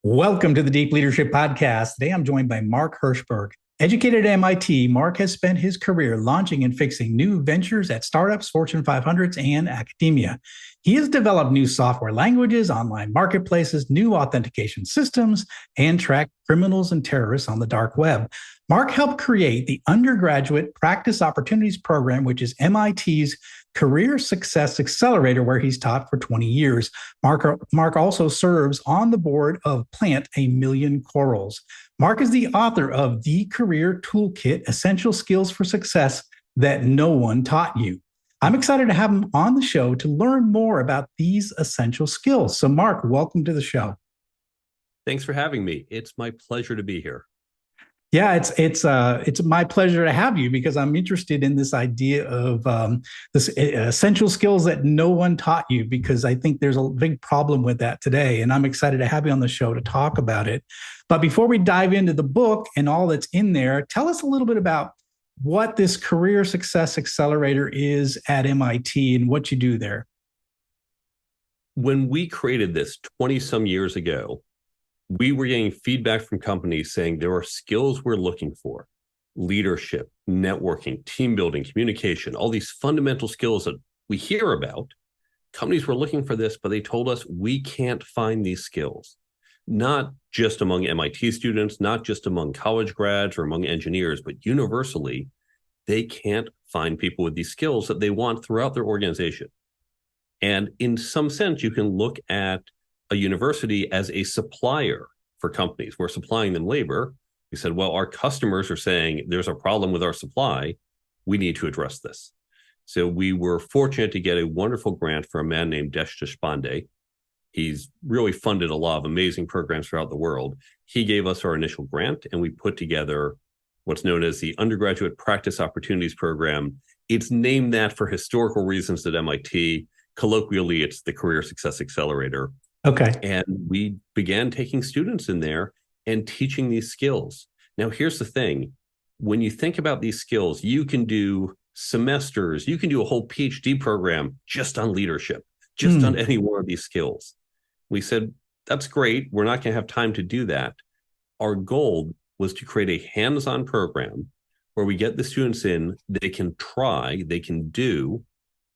Welcome to the Deep Leadership Podcast. Today I'm joined by Mark Herschberg. Educated at MIT, Mark has spent his career launching and fixing new ventures at startups, Fortune 500s, and academia. He has developed new software languages, online marketplaces, new authentication systems, and tracked criminals and terrorists on the dark web. Mark helped create the Undergraduate Practice Opportunities Program, which is MIT's Career Success Accelerator, where he's taught for 20 years. Mark also serves on the board of Plant a Million Corals. Mark is the author of the Career Toolkit, Essential Skills for Success That No One Taught You. I'm excited to have him on the show to learn more about these essential skills. So Mark, welcome to the show. Thanks for having me. It's my pleasure to be here. Yeah, it's my pleasure to have you because I'm interested in this idea of this essential skills that no one taught you, because I think there's a big problem with that today. And I'm excited to have you on the show to talk about it. But before we dive into the book and all that's in there, tell us a little bit about what this Career Success Accelerator is at MIT and what you do there. When we created this 20 some years ago, we were getting feedback from companies saying there are skills we're looking for: leadership, networking, team building, communication, all these fundamental skills that we hear about. Companies were looking for this, but they told us we can't find these skills, not just among MIT students, not just among college grads or among engineers, but universally, they can't find people with these skills that they want throughout their organization. And in some sense, you can look at a university as a supplier for companies. We're supplying them labor. We said, well, our customers are saying there's a problem with our supply. We need to address this. So we were fortunate to get a wonderful grant from a man named Desh Deshpande. He's really funded a lot of amazing programs throughout the world. He gave us our initial grant, and we put together what's known as the Undergraduate Practice Opportunities Program. It's named that for historical reasons at MIT. Colloquially, it's the Career Success Accelerator. Okay. And we began taking students in there and teaching these skills. Now, here's the thing. When you think about these skills, you can do semesters, you can do a whole PhD program just on leadership, just on any one of these skills. We said, that's great. We're not going to have time to do that. Our goal was to create a hands-on program where we get the students in, they can try, they can do,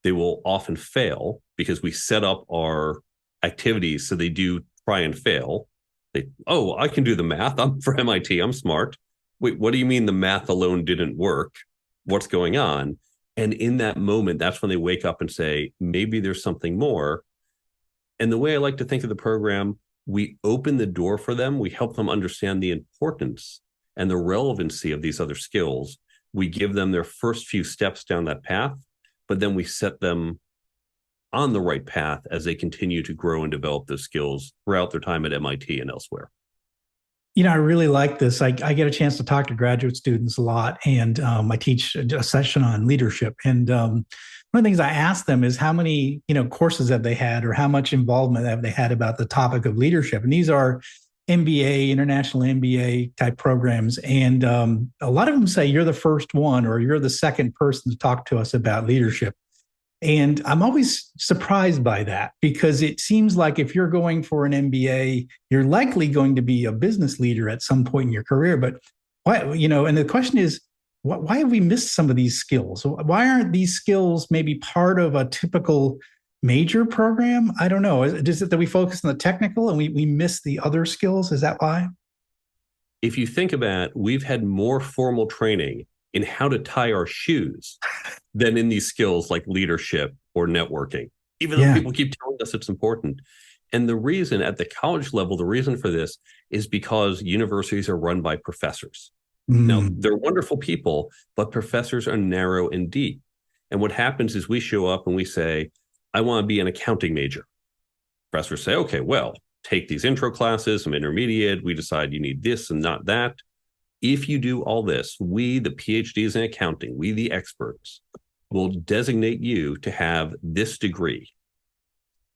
they will often fail because we set up our activities so they do try and fail. I can do the math. I'm for MIT. I'm smart. Wait, what do you mean the math alone didn't work? What's going on? And in that moment, that's when they wake up and say, maybe there's something more. And the way I like to think of the program, we open the door for them. We help them understand the importance and the relevancy of these other skills. We give them their first few steps down that path, but then we set them on the right path as they continue to grow and develop those skills throughout their time at MIT and elsewhere. You know, I really like this. I get a chance to talk to graduate students a lot, and I teach a session on leadership. And one of the things I ask them is how many, courses have they had, or how much involvement have they had about the topic of leadership? And these are MBA, international MBA type programs. And a lot of them say you're the first one, or you're the second person to talk to us about leadership. And I'm always surprised by that, because it seems like if you're going for an MBA, you're likely going to be a business leader at some point in your career. But why, and the question is, why have we missed some of these skills? Why aren't these skills maybe part of a typical major program? I don't know. Is it that we focus on the technical and we miss the other skills? Is that why? If you think about it, we've had more formal training in how to tie our shoes than in these skills like leadership or networking, even though people keep telling us it's important. And the reason at the college level, the reason for this is because universities are run by professors. Now, they're wonderful people, but professors are narrow and deep. And what happens is we show up and we say, I want to be an accounting major. Professors say, okay, well, take these intro classes, some intermediate. We decide you need this and not that. If you do all this, we, the PhDs in accounting, we, the experts, will designate you to have this degree.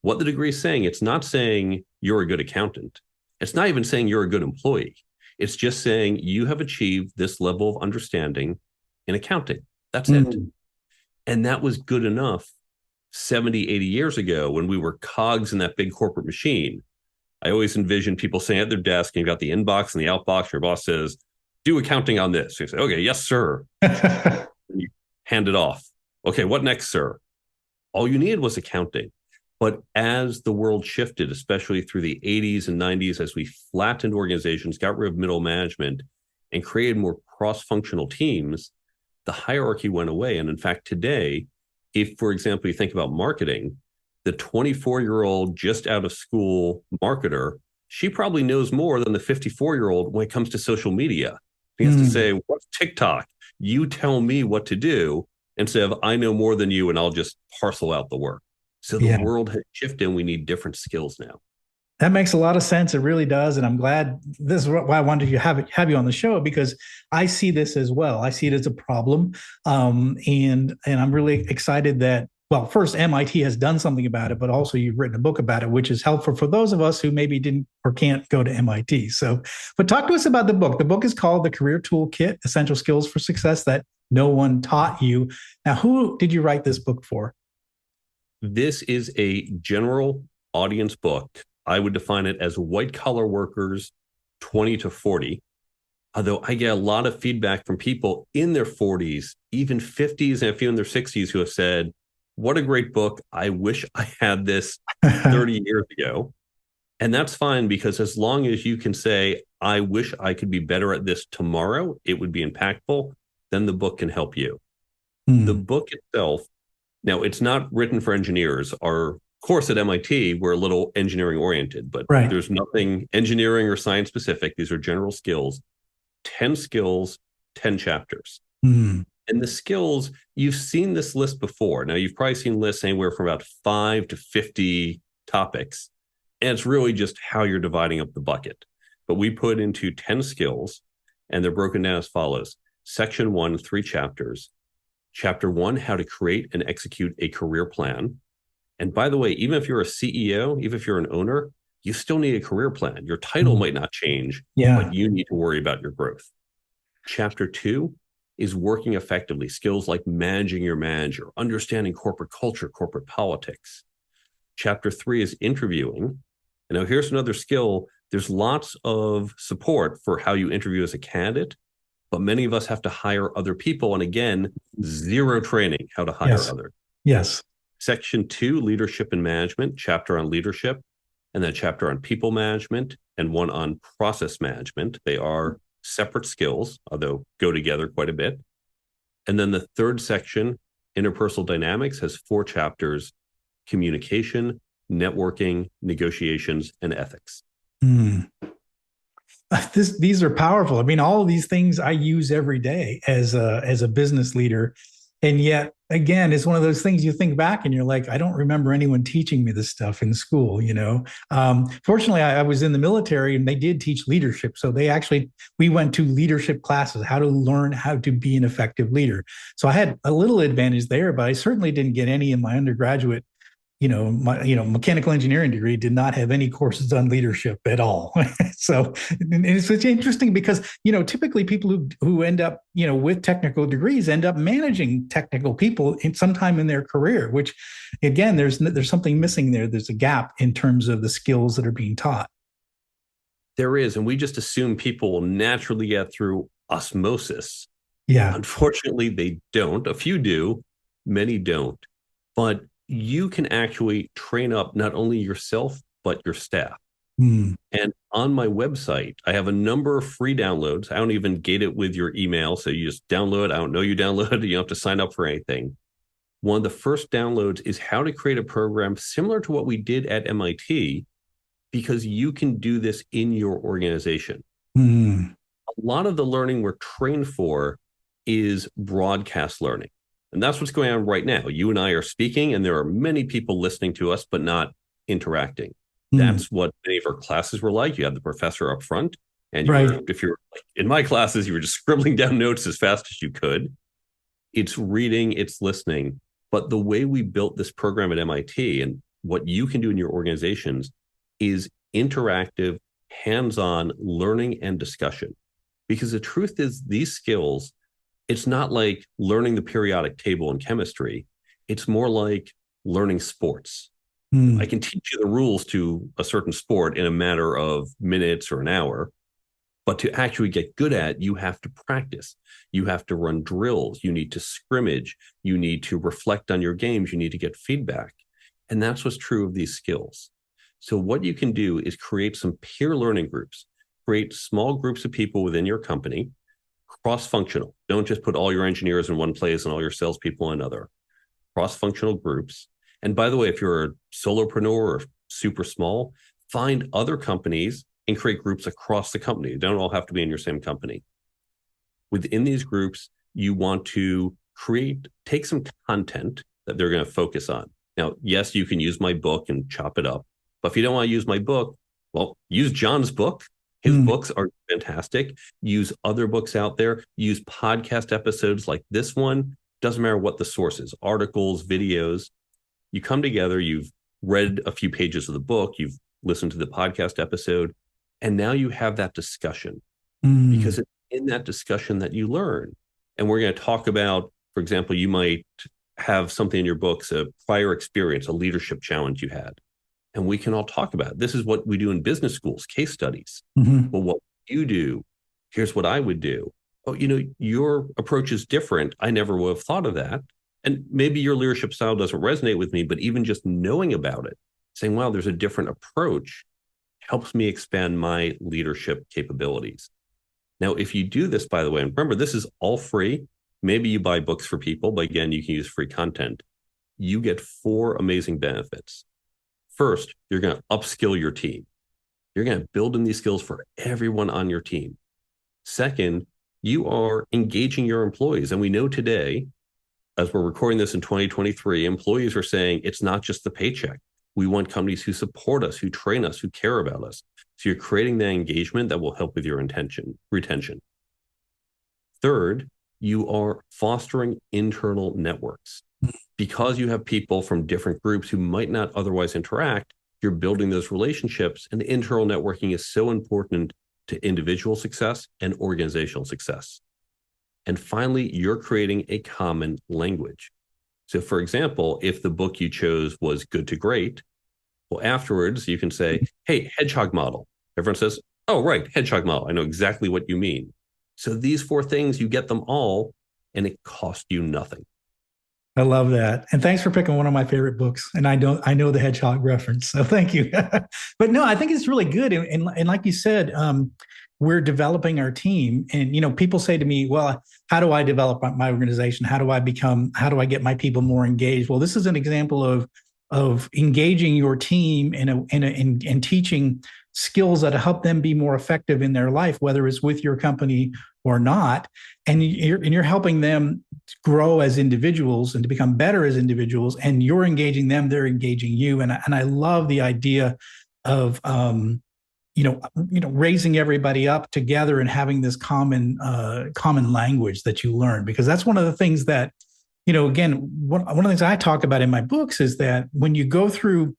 What the degree is saying, it's not saying you're a good accountant. It's not even saying you're a good employee. It's just saying you have achieved this level of understanding in accounting. That's it. And that was good enough 70, 80 years ago when we were cogs in that big corporate machine. I always envision people sitting at their desk and you've got the inbox and the outbox. Your boss says, do accounting on this. You say, okay, yes, sir. And you hand it off. Okay, what next, sir? All you needed was accounting. But as the world shifted, especially through the 80s and 90s, as we flattened organizations, got rid of middle management, and created more cross-functional teams, the hierarchy went away. And in fact, today, if, for example, you think about marketing, the 24-year-old just out of school marketer, she probably knows more than the 54-year-old when it comes to social media. He has to say, what's TikTok? You tell me what to do, instead of I know more than you and I'll just parcel out the work. So the world has shifted and we need different skills now. That makes a lot of sense. It really does. And I'm glad this is why I wanted to have you on the show, because I see this as well. I see it as a problem. And I'm really excited that, well, first, MIT has done something about it, but also you've written a book about it, which is helpful for those of us who maybe didn't or can't go to MIT. So, but talk to us about the book. The book is called The Career Toolkit, Essential Skills for Success That No One Taught You. Now, who did you write this book for? This is a general audience book. I would define it as white collar workers 20 to 40. Although I get a lot of feedback from people in their 40s, even 50s, and a few in their 60s who have said, what a great book. I wish I had this 30 years ago. And that's fine, because as long as you can say, I wish I could be better at this tomorrow, it would be impactful, then the book can help you. The book itself, now it's not written for engineers. Our course at MIT, we're a little engineering oriented, but there's nothing engineering or science specific. These are general skills, 10 skills, 10 chapters. And the skills, you've seen this list before. Now, you've probably seen lists anywhere from about 5 to 50 topics. And it's really just how you're dividing up the bucket. But we put into 10 skills, and they're broken down as follows. Section 1, 3 chapters. Chapter 1, how to create and execute a career plan. And by the way, even if you're a CEO, even if you're an owner, you still need a career plan. Your title might not change, but you need to worry about your growth. Chapter 2 is working effectively, skills like managing your manager, understanding corporate culture, corporate politics. Chapter 3 is interviewing. And now here's another skill. There's lots of support for how you interview as a candidate, but many of us have to hire other people. And again, zero training how to hire others. Yes. Section 2, leadership and management, chapter on leadership, and then chapter on people management, and one on process management. They are separate skills, although go together quite a bit. And then the third section, interpersonal dynamics, has 4 chapters: communication, networking, negotiations, and ethics. These are powerful. I mean, all of these things I use every day as a business leader. And yet, again, it's one of those things you think back and you're like, I don't remember anyone teaching me this stuff in school, you know. Fortunately, I was in the military and they did teach leadership. So we went to leadership classes, how to learn how to be an effective leader. So I had a little advantage there, but I certainly didn't get any in my undergraduate. My mechanical engineering degree did not have any courses on leadership at all. So and it's interesting because, typically people who end up, with technical degrees end up managing technical people sometime in their career, which again, there's something missing there. There's a gap in terms of the skills that are being taught. There is, and we just assume people will naturally get through osmosis. Yeah. Unfortunately, they don't. A few do, many don't. But you can actually train up not only yourself, but your staff. And on my website, I have a number of free downloads. I don't even gate it with your email. So you just download. I don't know you download. You don't have to sign up for anything. One of the first downloads is how to create a program similar to what we did at MIT, because you can do this in your organization. A lot of the learning we're trained for is broadcast learning. And that's what's going on right now. You and I are speaking, and there are many people listening to us, but not interacting. That's what many of our classes were like. You had the professor up front, and if you're like in my classes, you were just scribbling down notes as fast as you could. It's reading, it's listening. But the way we built this program at MIT and what you can do in your organizations is interactive, hands-on learning and discussion. Because the truth is, these skills, it's not like learning the periodic table in chemistry. It's more like learning sports. I Mm. can teach you the rules to a certain sport in a matter of minutes or an hour, but to actually get good at, you have to practice. You have to run drills. You need to scrimmage. You need to reflect on your games. You need to get feedback. And that's what's true of these skills. So what you can do is create some peer learning groups, create small groups of people within your company, cross-functional. Don't just put all your engineers in one place and all your salespeople in another. Cross-functional groups. And by the way, if you're a solopreneur or super small, find other companies and create groups across the company. They don't all have to be in your same company. Within these groups, you want to take some content that they're going to focus on. Now, yes, you can use my book and chop it up, but if you don't want to use my book, well, use John's book. His books are fantastic. Use other books out there. Use podcast episodes like this one. Doesn't matter what the source is, articles, videos. You come together, you've read a few pages of the book, you've listened to the podcast episode, and now you have that discussion because it's in that discussion that you learn. And we're going to talk about, for example, you might have something in your books, a prior experience, a leadership challenge you had. And we can all talk about it. This is what we do in business schools, case studies. Well, what you do, here's what I would do. Oh, your approach is different. I never would have thought of that. And maybe your leadership style doesn't resonate with me, but even just knowing about it, saying, wow, there's a different approach, helps me expand my leadership capabilities. Now, if you do this, by the way, and remember, this is all free. Maybe you buy books for people, but again, you can use free content. You get 4 amazing benefits. First, you're going to upskill your team. You're going to build in these skills for everyone on your team. Second, you are engaging your employees. And we know today, as we're recording this in 2023, employees are saying it's not just the paycheck. We want companies who support us, who train us, who care about us. So you're creating that engagement that will help with your retention. Third, you are fostering internal networks. Because you have people from different groups who might not otherwise interact, you're building those relationships, and internal networking is so important to individual success and organizational success. And finally, you're creating a common language. So for example, if the book you chose was Good to Great, well, afterwards you can say, hey, hedgehog model. Everyone says, oh, right, hedgehog model. I know exactly what you mean. So these 4 things, you get them all, and it costs you nothing. I love that. And thanks for picking one of my favorite books. And I know the hedgehog reference. So thank you. But no, I think it's really good. And like you said, we're developing our team. And, people say to me, well, how do I develop my organization? How do I get my people more engaged? Well, this is an example of engaging your team and teaching skills that help them be more effective in their life, whether it's with your company or not. And you're helping them grow as individuals and to become better as individuals. And you're engaging them, they're engaging you. And I love the idea of raising everybody up together and having this common language that you learn, because that's one of the things that, again, one of the things I talk about in my books is that when you go through,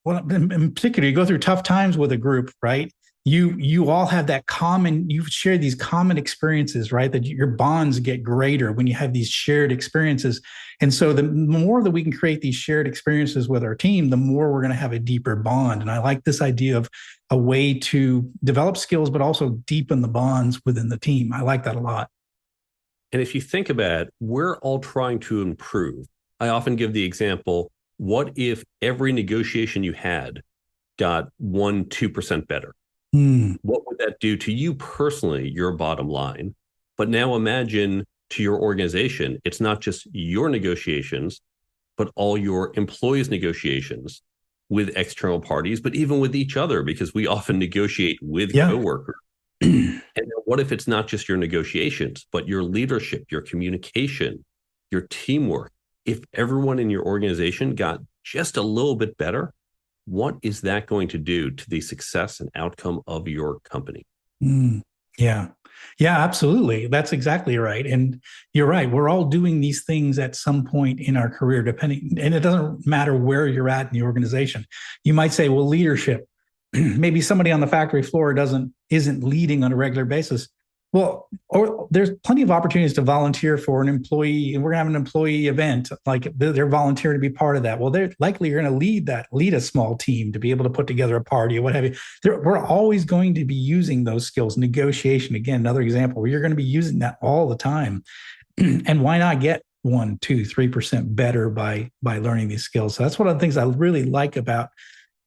well, in particular, you go through tough times with a group, right? You all have that common, you share these common experiences, right? That your bonds get greater when you have these shared experiences. And so the more that we can create these shared experiences with our team, the more we're going to have a deeper bond. And I like this idea of a way to develop skills, but also deepen the bonds within the team. I like that a lot. And if you think about it, we're all trying to improve. I often give the example, what if every negotiation you had got 2% better? What would that do to you personally, your bottom line? But now imagine to your organization, it's not just your negotiations, but all your employees' negotiations with external parties, but even with each other, because we often negotiate with coworkers. And what if it's not just your negotiations, but your leadership, your communication, your teamwork? If everyone in your organization got just a little bit better, what is that going to do to the success and outcome of your company? Yeah, absolutely. That's exactly right. And you're right. We're all doing these things at some point in our career, and it doesn't matter where you're at in the organization. You might say, well, leadership, maybe somebody on the factory floor isn't leading on a regular basis. Well, or there's plenty of opportunities to volunteer for an employee, and we're gonna have an employee event. Like they're volunteering to be part of that. Well, they're likely you're gonna lead a small team to be able to put together a party or what have you. We're always going to be using those skills. Negotiation, again, another example where you're going to be using that all the time. And why not get 1, 2, 3% better by learning these skills? So that's one of the things I really like about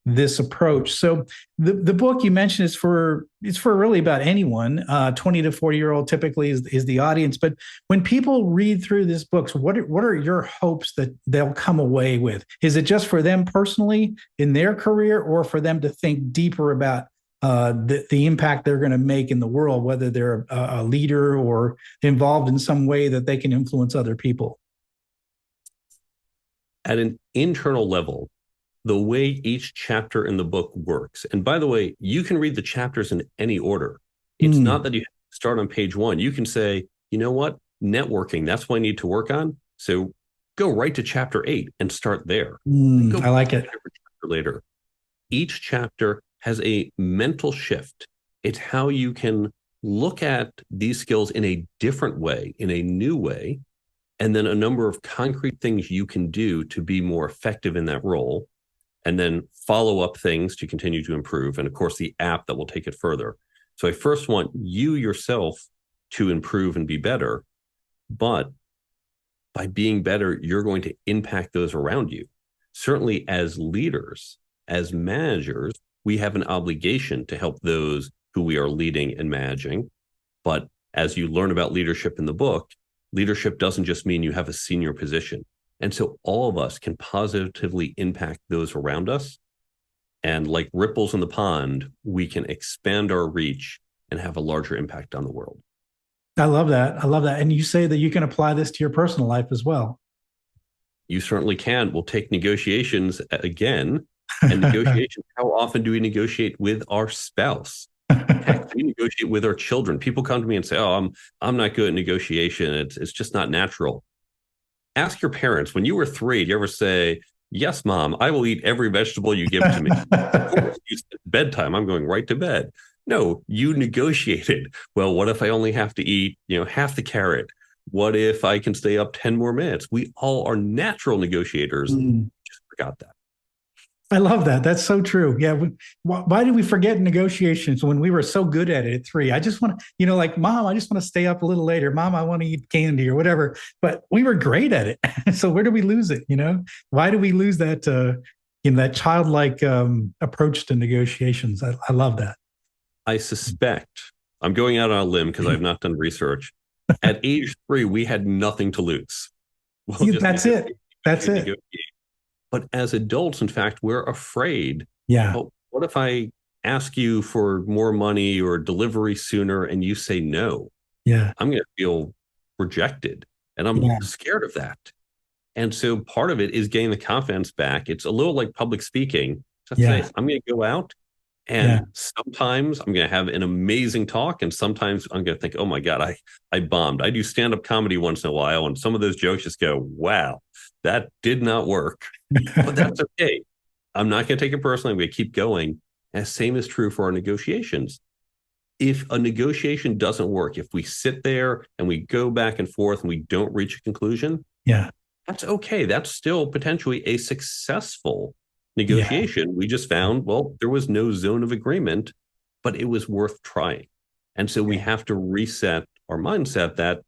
this approach. So the book you mentioned is for really about anyone. 20 to 40-year-old typically is the audience. But when people read through this book, what are your hopes that they'll come away with? Is it just for them personally in their career, or for them to think deeper about the impact they're going to make in the world, whether they're a leader or involved in some way that they can influence other people? At an internal level, the way each chapter in the book works. And by the way, you can read the chapters in any order. It's not that you start on page 1. You can say, you know what? Networking, that's what I need to work on. So go right to chapter 8 and start there. I like it. Later. Each chapter has a mental shift. It's how you can look at these skills in a different way, in a new way, and then a number of concrete things you can do to be more effective in that role. And then follow up things to continue to improve. And of course, the app that will take it further. So I first want you yourself to improve and be better. But by being better, you're going to impact those around you. Certainly as leaders, as managers, we have an obligation to help those who we are leading and managing. But as you learn about leadership in the book, leadership doesn't just mean you have a senior position. And so all of us can positively impact those around us. And like ripples in the pond, we can expand our reach and have a larger impact on the world. I love that. I love that. And you say that you can apply this to your personal life as well. You certainly can. We'll take negotiations again. And negotiation, how often do we negotiate with our spouse? Heck, we negotiate with our children. People come to me and say, oh, I'm not good at negotiation. It's just not natural. Ask your parents, when you were 3, do you ever say, yes, mom, I will eat every vegetable you give to me? Bedtime, I'm going right to bed. No, you negotiated. Well, what if I only have to eat, half the carrot? What if I can stay up 10 more minutes? We all are natural negotiators. Just forgot that. I love that. That's so true. Yeah. Why did we forget negotiations when we were so good at it at 3? I just want to, like, Mom, I just want to stay up a little later. Mom, I want to eat candy or whatever. But we were great at it. So where do we lose it? Why do we lose that, that childlike approach to negotiations? I love that. I suspect, I'm going out on a limb because I've not done research. At age 3, we had nothing to lose. That's it. That's it. Negotiate. But as adults, in fact, we're afraid. Yeah. Well, what if I ask you for more money or delivery sooner and you say no? Yeah. I'm going to feel rejected, and I'm scared of that. And so part of it is getting the confidence back. It's a little like public speaking. Say, I'm going to go out, and sometimes I'm going to have an amazing talk, and sometimes I'm going to think, oh my God, I bombed. I do stand-up comedy once in a while, and some of those jokes just go, wow, that did not work. But that's okay. I'm not going to take it personally. I'm going to keep going. And same is true for our negotiations. If a negotiation doesn't work, if we sit there and we go back and forth and we don't reach a conclusion, that's okay. That's still potentially a successful negotiation. We just found, well, there was no zone of agreement, but it was worth trying. And so we have to reset our mindset that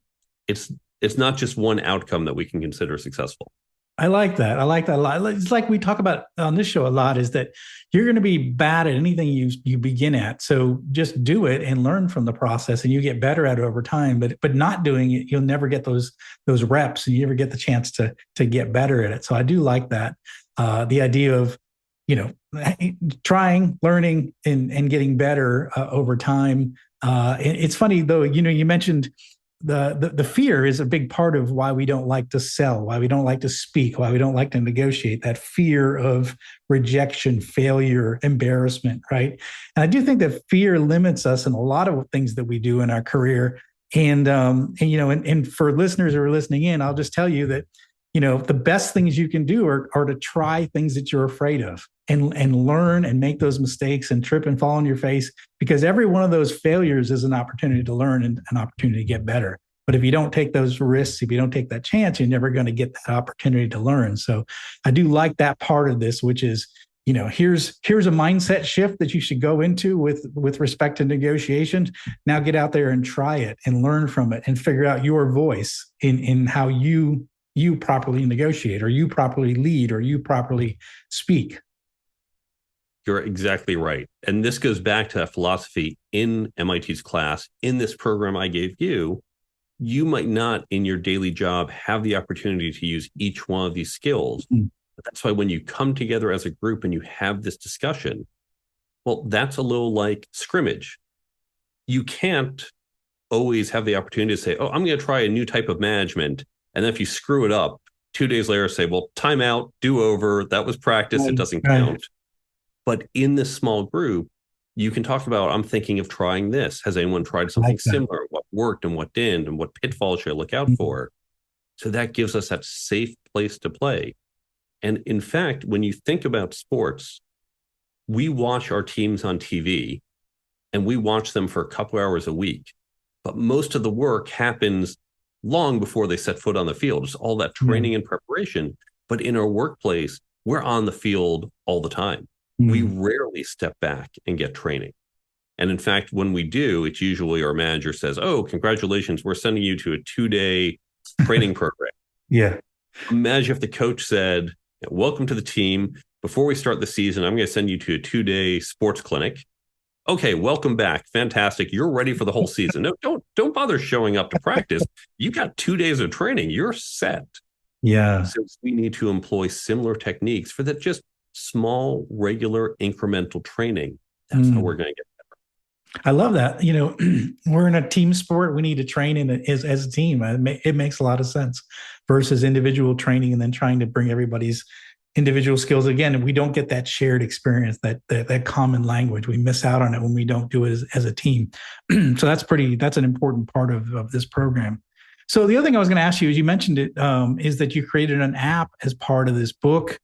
it's not just one outcome that we can consider successful. I like that. I like that a lot. It's like we talk about on this show a lot, is that you're going to be bad at anything you begin at. So just do it and learn from the process, and you get better at it over time. But not doing it, you'll never get those reps, and you never get the chance to get better at it. So I do like that. The idea of, trying, learning, and getting better over time. It's funny though, you mentioned the fear is a big part of why we don't like to sell, why we don't like to speak, why we don't like to negotiate. That fear of rejection, failure, embarrassment, right? And I do think that fear limits us in a lot of things that we do in our career. And for listeners who are listening in, I'll just tell you that the best things you can do are to try things that you're afraid of. and learn and make those mistakes and trip and fall on your face, because every one of those failures is an opportunity to learn and an opportunity to get better. But if you don't take those risks, if you don't take that chance, you're never going to get that opportunity to learn. So I do like that part of this, which is, here's a mindset shift that you should go into with respect to negotiations. Now get out there and try it and learn from it and figure out your voice in how you properly negotiate, or you properly lead, or you properly speak. You're exactly right. And this goes back to that philosophy in MIT's class. In this program I gave you, you might not in your daily job have the opportunity to use each one of these skills. But that's why when you come together as a group and you have this discussion, well, that's a little like scrimmage. You can't always have the opportunity to say, oh, I'm going to try a new type of management. And then if you screw it up, 2 days later, say, well, time out, do over. That was practice. It doesn't count. But in this small group, you can talk about, I'm thinking of trying this. Has anyone tried something similar? What worked and what didn't? And what pitfalls should I look out for? So that gives us that safe place to play. And in fact, when you think about sports, we watch our teams on TV and we watch them for a couple hours a week. But most of the work happens long before they set foot on the field. It's all that training and preparation. But in our workplace, we're on the field all the time. We rarely step back and get training. And in fact, when we do, it's usually our manager says, oh, congratulations, we're sending you to a 2-day training program. Yeah. Imagine if the coach said, welcome to the team. Before we start the season, I'm going to send you to a 2-day sports clinic. Okay, welcome back. Fantastic. You're ready for the whole season. No, don't bother showing up to practice. You got 2 days of training. You're set. Yeah. So we need to employ similar techniques for that just small, regular, incremental training. That's how we're going to get better. I love that. We're in a team sport. We need to train as a team. It makes a lot of sense versus individual training and then trying to bring everybody's individual skills. Again, we don't get that shared experience, that common language. We miss out on it when we don't do it as a team. So that's an important part of this program. So the other thing I was going to ask you, as you mentioned it, is that you created an app as part of this book.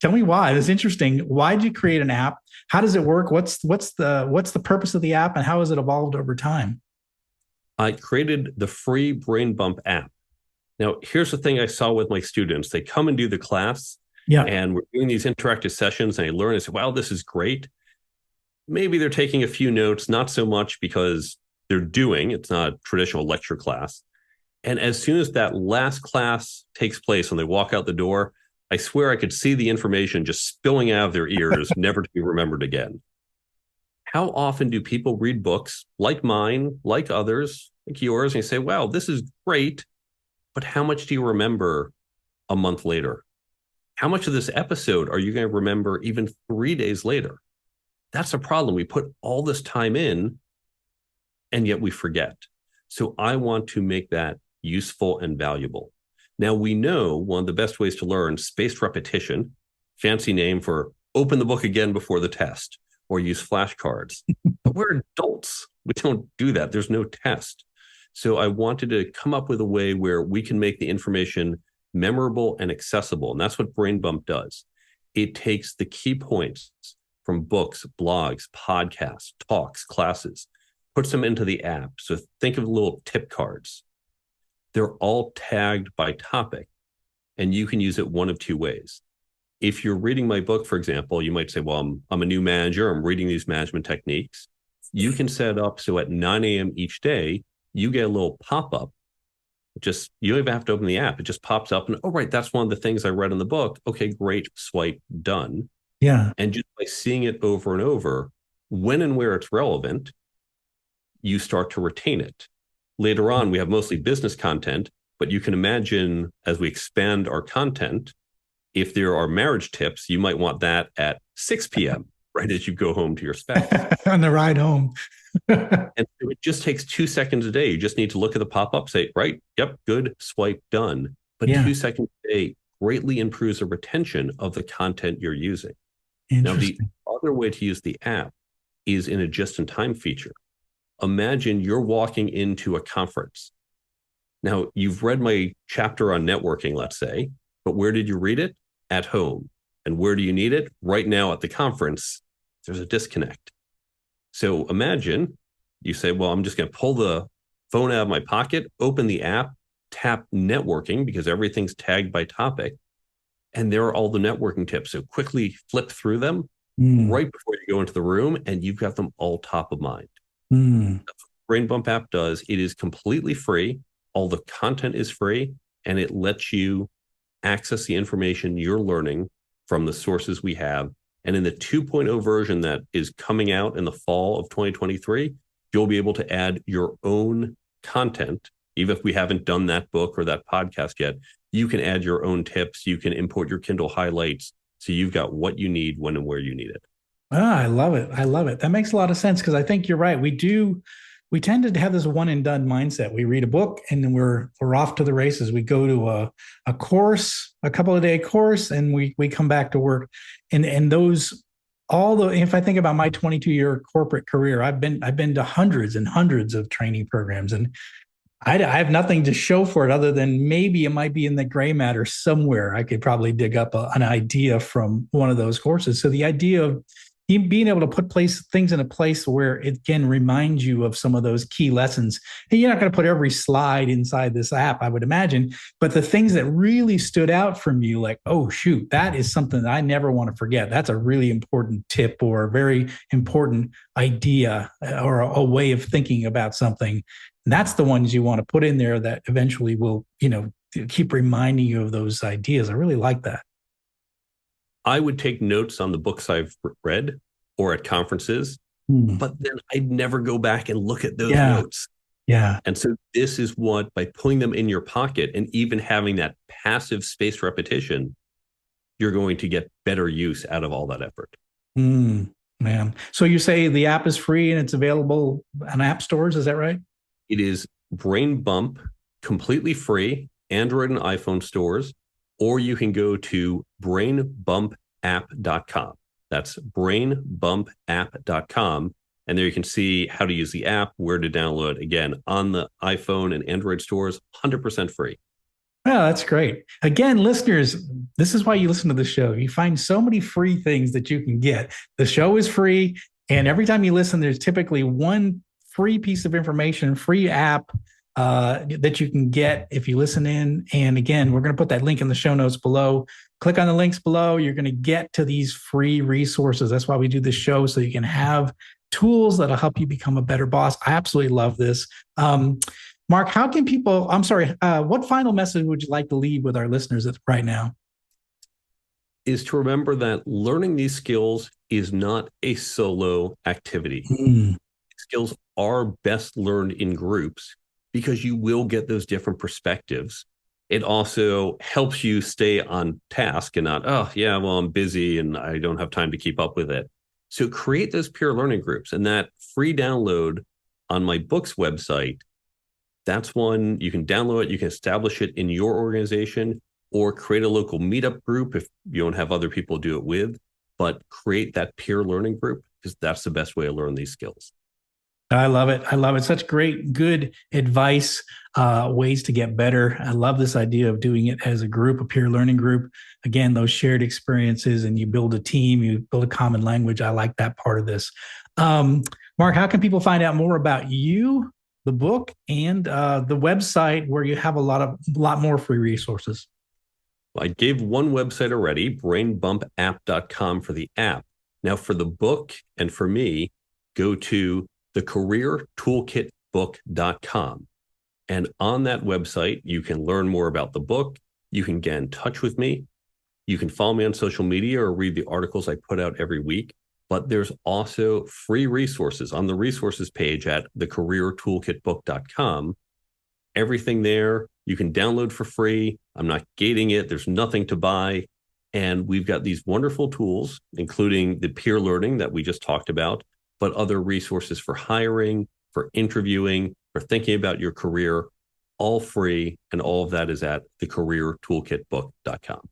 Tell me why. It's interesting. Why did you create an app? How does it work? What's the purpose of the app, and how has it evolved over time? I created the free Brain Bump app. Now, here's the thing I saw with my students. They come and do the class, and we're doing these interactive sessions, and they learn and say, wow, this is great. Maybe they're taking a few notes, not so much because it's not a traditional lecture class. And as soon as that last class takes place and they walk out the door, I swear I could see the information just spilling out of their ears, never to be remembered again. How often do people read books like mine, like others, like yours, and you say, wow, this is great, but how much do you remember a month later? How much of this episode are you going to remember even 3 days later? That's a problem. We put all this time in, and yet we forget. So I want to make that useful and valuable. Now, we know one of the best ways to learn, spaced repetition, fancy name for open the book again before the test, or use flashcards. But we're adults. We don't do that. There's no test. So I wanted to come up with a way where we can make the information memorable and accessible. And that's what Brain Bump does. It takes the key points from books, blogs, podcasts, talks, classes, puts them into the app. So think of little tip cards. They're all tagged by topic, and you can use it one of two ways. If you're reading my book, for example, you might say, well, I'm a new manager. I'm reading these management techniques. You can set it up so at 9 a.m. each day, you get a little pop-up. You don't even have to open the app. It just pops up and, oh, right, that's one of the things I read in the book. Okay, great, swipe, done. Yeah. And just by seeing it over and over, when and where it's relevant, you start to retain it. Later on, we have mostly business content, but you can imagine as we expand our content, if there are marriage tips, you might want that at 6 p.m., right as you go home to your spouse. On the ride home. And so it just takes 2 seconds a day. You just need to look at the pop-up, say, right, yep, good, swipe, done. But 2 seconds a day greatly improves the retention of the content you're using. Now, the other way to use the app is in a just-in-time feature. Imagine you're walking into a conference. Now, you've read my chapter on networking, let's say, but where did you read it? At home. And where do you need it? Right now at the conference, there's a disconnect. So imagine you say, well, I'm just going to pull the phone out of my pocket, open the app, tap networking because everything's tagged by topic. And there are all the networking tips. So quickly flip through them right before you go into the room, and you've got them all top of mind. That's what the Brain Bump app does. It is completely free. All the content is free, and it lets you access the information you're learning from the sources we have. And in the 2.0 version that is coming out in the fall of 2023, you'll be able to add your own content. Even if we haven't done that book or that podcast yet, you can add your own tips. You can import your Kindle highlights. So you've got what you need when and where you need it. I love it. I love it. That makes a lot of sense because I think you're right. We tend to have this one and done mindset. We read a book and then we're off to the races. We go to a course, a couple of day course, and we come back to work. And those if I think about my 22-year corporate career, I've been to hundreds and hundreds of training programs, and I have nothing to show for it other than maybe it might be in the gray matter somewhere. I could probably dig up an idea from one of those courses. So the idea of being able to put things in a place where it can remind you of some of those key lessons. And you're not going to put every slide inside this app, I would imagine, but the things that really stood out from you, like, oh, shoot, that is something that I never want to forget. That's a really important tip or a very important idea or a way of thinking about something. And that's the ones you want to put in there that eventually will, keep reminding you of those ideas. I really like that. I would take notes on the books I've read or at conferences, but then I'd never go back and look at those notes. Yeah. And so this is what, by putting them in your pocket and even having that passive spaced repetition, you're going to get better use out of all that effort. Man. So you say the app is free and it's available on app stores. Is that right? It is Brain Bump, completely free, Android and iPhone stores, or you can go to brainbumpapp.com. That's brainbumpapp.com. And there you can see how to use the app, where to download. Again, on the iPhone and Android stores, 100% free. Oh, that's great. Again, listeners, this is why you listen to the show. You find so many free things that you can get. The show is free. And every time you listen, there's typically one free piece of information, free app that you can get if you listen in. And again, we're going to put that link in the show notes below. Click on the links below. You're going to get to these free resources. That's why we do this show, so you can have tools that'll help you become a better boss. I absolutely love this. Mark, how can people, what final message would you like to leave with our listeners right now? Is to remember that learning these skills is not a solo activity. Skills are best learned in groups because you will get those different perspectives. It also helps you stay on task and not, I'm busy and I don't have time to keep up with it. So create those peer learning groups, and that free download on my books website, that's one you can download it. You can establish it in your organization or create a local meetup group if you don't have other people to do it with, but create that peer learning group because that's the best way to learn these skills. I love it. I love it. Such great, good advice, ways to get better. I love this idea of doing it as a group, a peer learning group. Again, those shared experiences, and you build a team, you build a common language. I like that part of this. Mark, how can people find out more about you, the book, and the website where you have a lot more free resources? Well, I gave one website already, brainbumpapp.com for the app. Now for the book and for me, go to the careertoolkitbook.com. And on that website, you can learn more about the book. You can get in touch with me. You can follow me on social media or read the articles I put out every week. But there's also free resources on the resources page at thecareertoolkitbook.com. Everything there you can download for free. I'm not gating it. There's nothing to buy. And we've got these wonderful tools, including the peer learning that we just talked about, but other resources for hiring, for interviewing, for thinking about your career, all free. And all of that is at thecareertoolkitbook.com.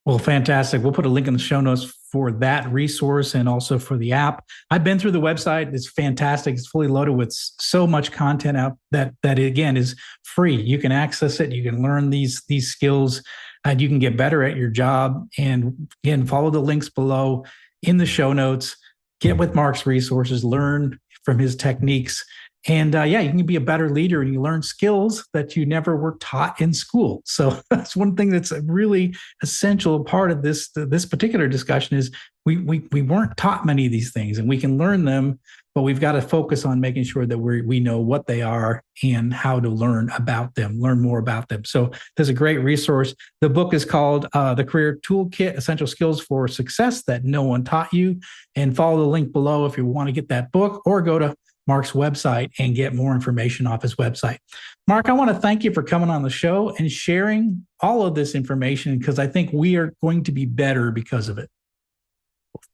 Well, fantastic. We'll put a link in the show notes for that resource and also for the app. I've been through the website. It's fantastic. It's fully loaded with so much content out that again is free. You can access it. You can learn these skills. and you can get better at your job. And again, follow the links below in the show notes. Get with Mark's resources, learn from his techniques. And yeah, you can be a better leader and you learn skills that you never were taught in school. So that's one thing that's a really essential part of this particular discussion is we weren't taught many of these things, and we can learn them, but we've got to focus on making sure that we know what they are and how to learn about them, learn more about them. So there's a great resource. The book is called The Career Toolkit, Essential Skills for Success That No One Taught You. And follow the link below if you want to get that book, or go to Mark's website and get more information off his website. Mark, I want to thank you for coming on the show and sharing all of this information, because I think we are going to be better because of it.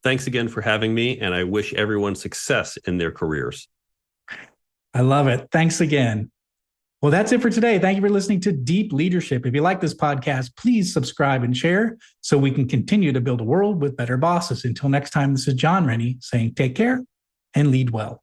Thanks again for having me, and I wish everyone success in their careers. I love it. Thanks again. Well, that's it for today. Thank you for listening to Deep Leadership. If you like this podcast, please subscribe and share so we can continue to build a world with better bosses. Until next time, this is John Rennie saying take care and lead well.